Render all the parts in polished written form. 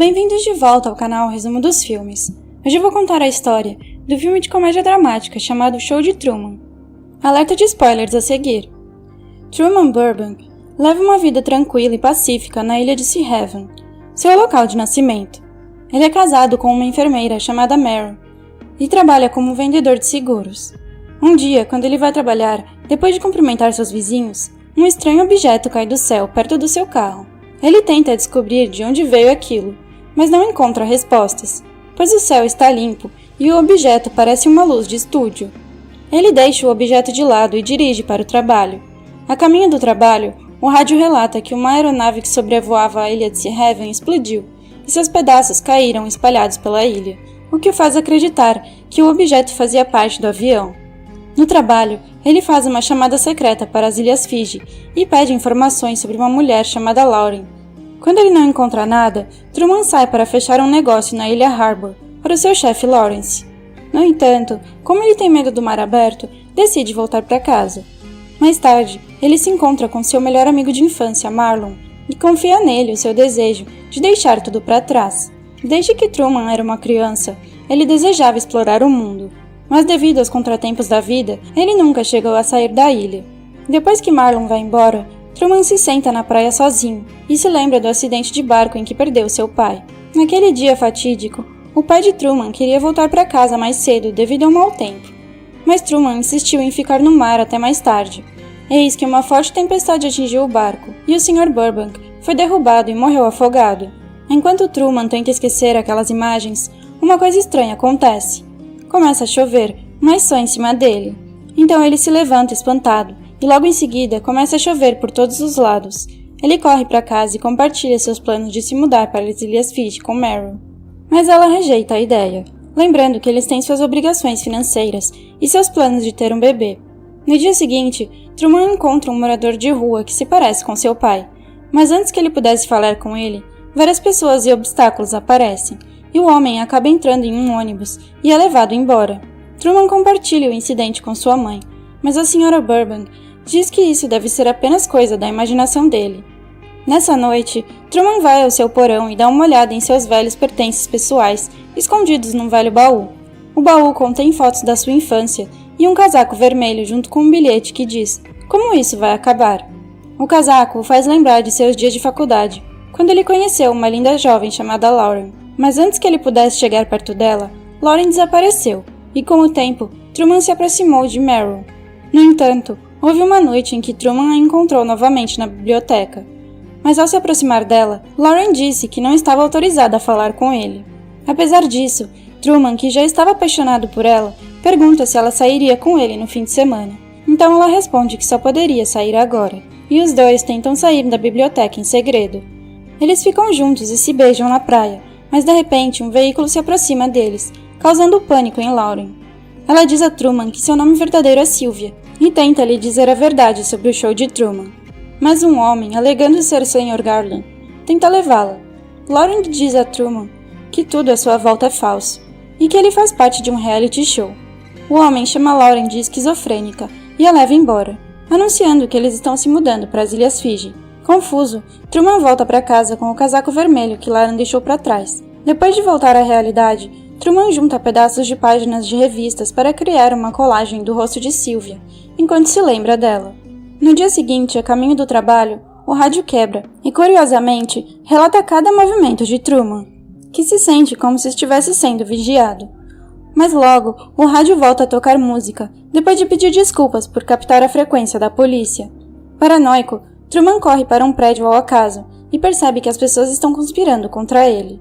Bem-vindos de volta ao canal Resumo dos Filmes. Hoje eu vou contar a história do filme de comédia dramática chamado Show de Truman. Alerta de spoilers a seguir. Truman Burbank leva uma vida tranquila e pacífica na ilha de Sea Haven, seu local de nascimento. Ele é casado com uma enfermeira chamada Meryl e trabalha como vendedor de seguros. Um dia, quando ele vai trabalhar, depois de cumprimentar seus vizinhos, um estranho objeto cai do céu perto do seu carro. Ele tenta descobrir de onde veio aquilo, mas não encontra respostas, pois o céu está limpo e o objeto parece uma luz de estúdio. Ele deixa o objeto de lado e dirige para o trabalho. A caminho do trabalho, o rádio relata que uma aeronave que sobrevoava a ilha de Sea Haven explodiu e seus pedaços caíram espalhados pela ilha, o que o faz acreditar que o objeto fazia parte do avião. No trabalho, ele faz uma chamada secreta para as Ilhas Fiji e pede informações sobre uma mulher chamada Lauren. Quando ele não encontra nada, Truman sai para fechar um negócio na Ilha Harbor para o seu chefe Lawrence. No entanto, como ele tem medo do mar aberto, decide voltar para casa. Mais tarde, ele se encontra com seu melhor amigo de infância, Marlon, e confia nele o seu desejo de deixar tudo para trás. Desde que Truman era uma criança, ele desejava explorar o mundo, mas devido aos contratempos da vida, ele nunca chegou a sair da ilha. Depois que Marlon vai embora, Truman se senta na praia sozinho e se lembra do acidente de barco em que perdeu seu pai. Naquele dia fatídico, o pai de Truman queria voltar para casa mais cedo devido ao mau tempo, mas Truman insistiu em ficar no mar até mais tarde. Eis que uma forte tempestade atingiu o barco e o Sr. Burbank foi derrubado e morreu afogado. Enquanto Truman tenta esquecer aquelas imagens, uma coisa estranha acontece. Começa a chover, mas só em cima dele. Então ele se levanta espantado, e logo em seguida começa a chover por todos os lados. Ele corre para casa e compartilha seus planos de se mudar para as Ilhas Fiji com Meryl. Mas ela rejeita a ideia, lembrando que eles têm suas obrigações financeiras e seus planos de ter um bebê. No dia seguinte, Truman encontra um morador de rua que se parece com seu pai, mas antes que ele pudesse falar com ele, várias pessoas e obstáculos aparecem, e o homem acaba entrando em um ônibus e é levado embora. Truman compartilha o incidente com sua mãe, mas a Sra. Burbank diz que isso deve ser apenas coisa da imaginação dele. Nessa noite, Truman vai ao seu porão e dá uma olhada em seus velhos pertences pessoais, escondidos num velho baú. O baú contém fotos da sua infância e um casaco vermelho junto com um bilhete que diz: "Como isso vai acabar?". O casaco o faz lembrar de seus dias de faculdade, quando ele conheceu uma linda jovem chamada Lauren. Mas antes que ele pudesse chegar perto dela, Lauren desapareceu, e com o tempo, Truman se aproximou de Meryl. No entanto, houve uma noite em que Truman a encontrou novamente na biblioteca. Mas ao se aproximar dela, Lauren disse que não estava autorizada a falar com ele. Apesar disso, Truman, que já estava apaixonado por ela, pergunta se ela sairia com ele no fim de semana. Então ela responde que só poderia sair agora, e os dois tentam sair da biblioteca em segredo. Eles ficam juntos e se beijam na praia, mas de repente um veículo se aproxima deles, causando pânico em Lauren. Ela diz a Truman que seu nome verdadeiro é Sylvia, e tenta lhe dizer a verdade sobre o show de Truman. Mas um homem, alegando ser o Sr. Garland, tenta levá-la. Lauren diz a Truman que tudo à sua volta é falso, e que ele faz parte de um reality show. O homem chama Lauren de esquizofrênica e a leva embora, anunciando que eles estão se mudando para as Ilhas Fiji. Confuso, Truman volta para casa com o casaco vermelho que Lauren deixou para trás. Depois de voltar à realidade, Truman junta pedaços de páginas de revistas para criar uma colagem do rosto de Sylvia, enquanto se lembra dela. No dia seguinte, a caminho do trabalho, o rádio quebra e, curiosamente, relata cada movimento de Truman, que se sente como se estivesse sendo vigiado. Mas logo, o rádio volta a tocar música, depois de pedir desculpas por captar a frequência da polícia. Paranoico, Truman corre para um prédio ao acaso e percebe que as pessoas estão conspirando contra ele.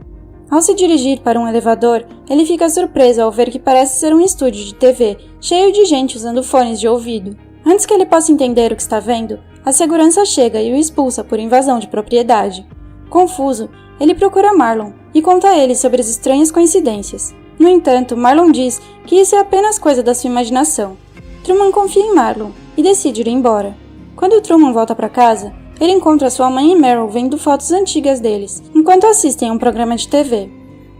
Ao se dirigir para um elevador, ele fica surpreso ao ver que parece ser um estúdio de TV, cheio de gente usando fones de ouvido. Antes que ele possa entender o que está vendo, a segurança chega e o expulsa por invasão de propriedade. Confuso, ele procura Marlon e conta a ele sobre as estranhas coincidências. No entanto, Marlon diz que isso é apenas coisa da sua imaginação. Truman confia em Marlon e decide ir embora. Quando Truman volta para casa, ele encontra sua mãe e Meryl vendo fotos antigas deles, enquanto assistem a um programa de TV.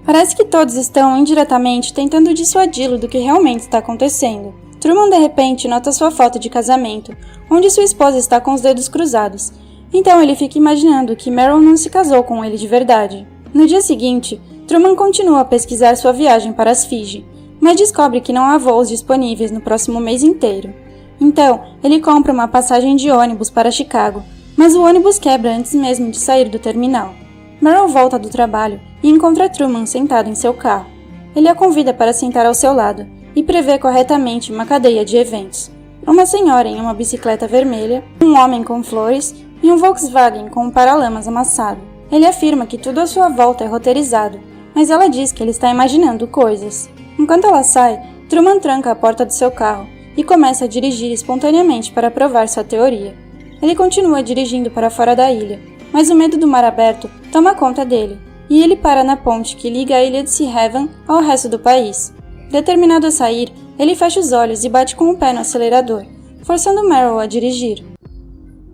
Parece que todos estão, indiretamente, tentando dissuadi-lo do que realmente está acontecendo. Truman, de repente, nota sua foto de casamento, onde sua esposa está com os dedos cruzados. Então ele fica imaginando que Meryl não se casou com ele de verdade. No dia seguinte, Truman continua a pesquisar sua viagem para as Fiji, mas descobre que não há voos disponíveis no próximo mês inteiro. Então, ele compra uma passagem de ônibus para Chicago, mas o ônibus quebra antes mesmo de sair do terminal. Meryl volta do trabalho e encontra Truman sentado em seu carro. Ele a convida para sentar ao seu lado e prevê corretamente uma cadeia de eventos. Uma senhora em uma bicicleta vermelha, um homem com flores e um Volkswagen com um paralamas amassado. Ele afirma que tudo à sua volta é roteirizado, mas ela diz que ele está imaginando coisas. Enquanto ela sai, Truman tranca a porta do seu carro e começa a dirigir espontaneamente para provar sua teoria. Ele continua dirigindo para fora da ilha, mas o medo do mar aberto toma conta dele, e ele para na ponte que liga a ilha de Sea Haven ao resto do país. Determinado a sair, ele fecha os olhos e bate com o pé no acelerador, forçando Meryl a dirigir.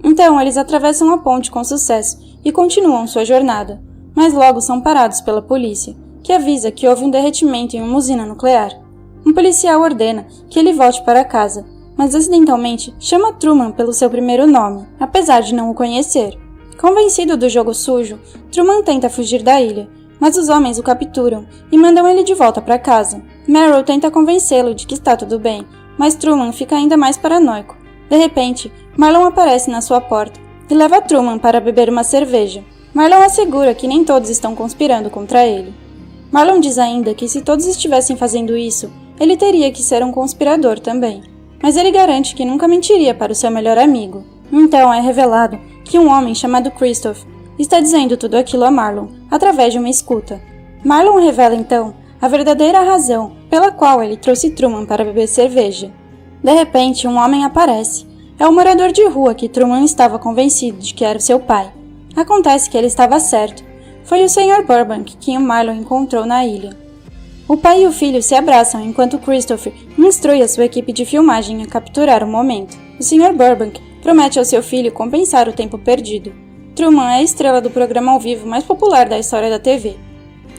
Então eles atravessam a ponte com sucesso e continuam sua jornada, mas logo são parados pela polícia, que avisa que houve um derretimento em uma usina nuclear. Um policial ordena que ele volte para casa, mas acidentalmente chama Truman pelo seu primeiro nome, apesar de não o conhecer. Convencido do jogo sujo, Truman tenta fugir da ilha, mas os homens o capturam e mandam ele de volta para casa. Meryl tenta convencê-lo de que está tudo bem, mas Truman fica ainda mais paranoico. De repente, Marlon aparece na sua porta e leva Truman para beber uma cerveja. Marlon assegura que nem todos estão conspirando contra ele. Marlon diz ainda que se todos estivessem fazendo isso, ele teria que ser um conspirador também. Mas ele garante que nunca mentiria para o seu melhor amigo. Então é revelado que um homem chamado Christoph está dizendo tudo aquilo a Marlon, através de uma escuta. Marlon revela então a verdadeira razão pela qual ele trouxe Truman para beber cerveja. De repente, um homem aparece. É o morador de rua que Truman estava convencido de que era o seu pai. Acontece que ele estava certo. Foi o Sr. Burbank que o Marlon encontrou na ilha. O pai e o filho se abraçam enquanto Christopher instrui a sua equipe de filmagem a capturar o momento. O Sr. Burbank promete ao seu filho compensar o tempo perdido. Truman é a estrela do programa ao vivo mais popular da história da TV.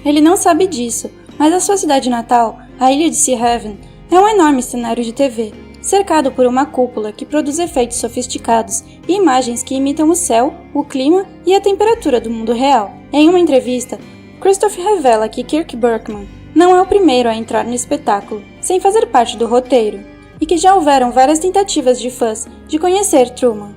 Ele não sabe disso, mas a sua cidade natal, a ilha de Sea Haven, é um enorme cenário de TV, cercado por uma cúpula que produz efeitos sofisticados e imagens que imitam o céu, o clima e a temperatura do mundo real. Em uma entrevista, Christoph revela que Kirk Berkman não é o primeiro a entrar no espetáculo, sem fazer parte do roteiro, e que já houveram várias tentativas de fãs de conhecer Truman.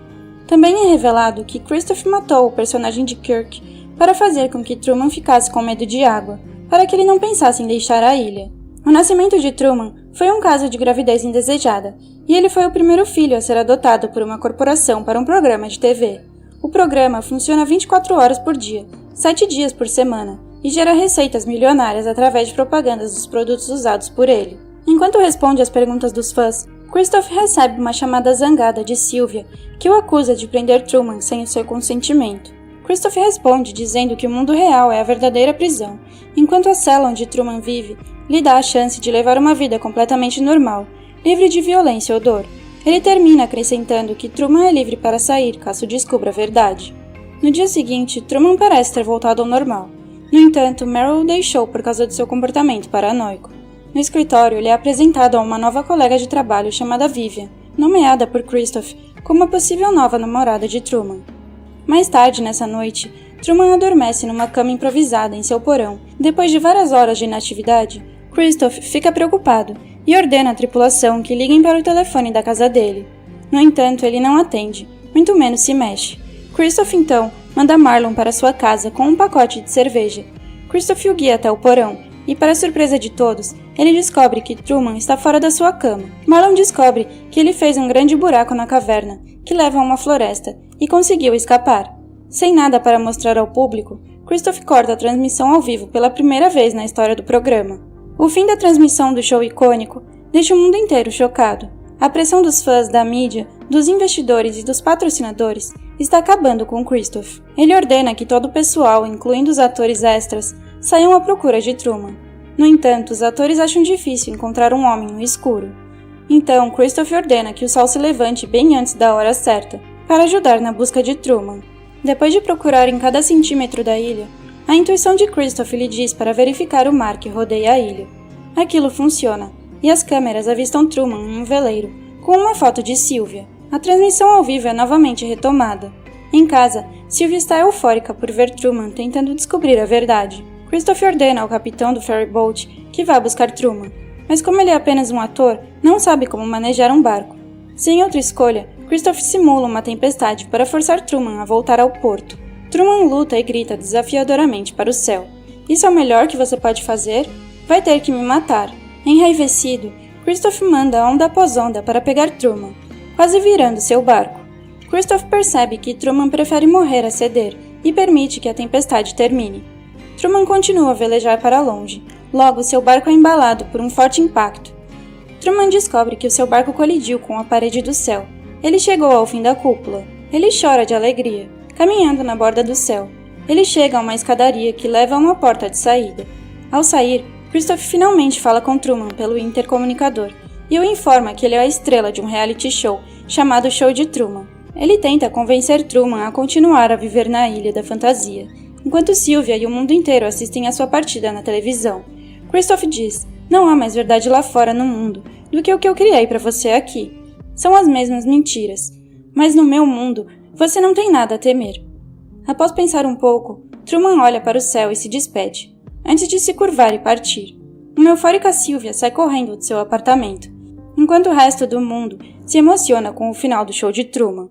Também é revelado que Christoph matou o personagem de Kirk para fazer com que Truman ficasse com medo de água, para que ele não pensasse em deixar a ilha. O nascimento de Truman foi um caso de gravidez indesejada, e ele foi o primeiro filho a ser adotado por uma corporação para um programa de TV. O programa funciona 24 horas por dia, 7 dias por semana, e gera receitas milionárias através de propagandas dos produtos usados por ele. Enquanto responde às perguntas dos fãs, Christoph recebe uma chamada zangada de Sylvia, que o acusa de prender Truman sem o seu consentimento. Christoph responde dizendo que o mundo real é a verdadeira prisão, enquanto a cela onde Truman vive lhe dá a chance de levar uma vida completamente normal, livre de violência ou dor. Ele termina acrescentando que Truman é livre para sair caso descubra a verdade. No dia seguinte, Truman parece ter voltado ao normal. No entanto, Meryl o deixou por causa de seu comportamento paranoico. No escritório, ele é apresentado a uma nova colega de trabalho chamada Vivian, nomeada por Christoph como a possível nova namorada de Truman. Mais tarde, nessa noite, Truman adormece numa cama improvisada em seu porão. Depois de várias horas de inatividade, Christoph fica preocupado e ordena à tripulação que liguem para o telefone da casa dele. No entanto, ele não atende, muito menos se mexe. Christoph, então, manda Marlon para sua casa com um pacote de cerveja. Christoph o guia até o porão e, para surpresa de todos, ele descobre que Truman está fora da sua cama. Marlon descobre que ele fez um grande buraco na caverna, que leva a uma floresta, e conseguiu escapar. Sem nada para mostrar ao público, Christoph corta a transmissão ao vivo pela primeira vez na história do programa. O fim da transmissão do show icônico deixa o mundo inteiro chocado. A pressão dos fãs, da mídia, dos investidores e dos patrocinadores está acabando com Christoph. Ele ordena que todo o pessoal, incluindo os atores extras, saiam à procura de Truman. No entanto, os atores acham difícil encontrar um homem no escuro. Então, Christoph ordena que o sol se levante bem antes da hora certa, para ajudar na busca de Truman. Depois de procurar em cada centímetro da ilha, a intuição de Christoph lhe diz para verificar o mar que rodeia a ilha. Aquilo funciona, e as câmeras avistam Truman em um veleiro, com uma foto de Sylvia. A transmissão ao vivo é novamente retomada. Em casa, Sylvia está eufórica por ver Truman tentando descobrir a verdade. Christopher ordena ao capitão do ferryboat que vá buscar Truman, mas como ele é apenas um ator, não sabe como manejar um barco. Sem outra escolha, Christopher simula uma tempestade para forçar Truman a voltar ao porto. Truman luta e grita desafiadoramente para o céu. Isso é o melhor que você pode fazer? Vai ter que me matar. Enraivecido, Christopher manda onda após onda para pegar Truman, quase virando seu barco. Christopher percebe que Truman prefere morrer a ceder e permite que a tempestade termine. Truman continua a velejar para longe. Logo, seu barco é embalado por um forte impacto. Truman descobre que o seu barco colidiu com a parede do céu. Ele chegou ao fim da cúpula. Ele chora de alegria, caminhando na borda do céu. Ele chega a uma escadaria que leva a uma porta de saída. Ao sair, Christopher finalmente fala com Truman pelo intercomunicador e o informa que ele é a estrela de um reality show chamado Show de Truman. Ele tenta convencer Truman a continuar a viver na Ilha da Fantasia, enquanto Sylvia e o mundo inteiro assistem a sua partida na televisão. Christopher diz: não há mais verdade lá fora no mundo do que o que eu criei para você aqui. São as mesmas mentiras. Mas no meu mundo, você não tem nada a temer. Após pensar um pouco, Truman olha para o céu e se despede, antes de se curvar e partir. Uma eufórica Sylvia sai correndo de seu apartamento, enquanto o resto do mundo se emociona com o final do show de Truman.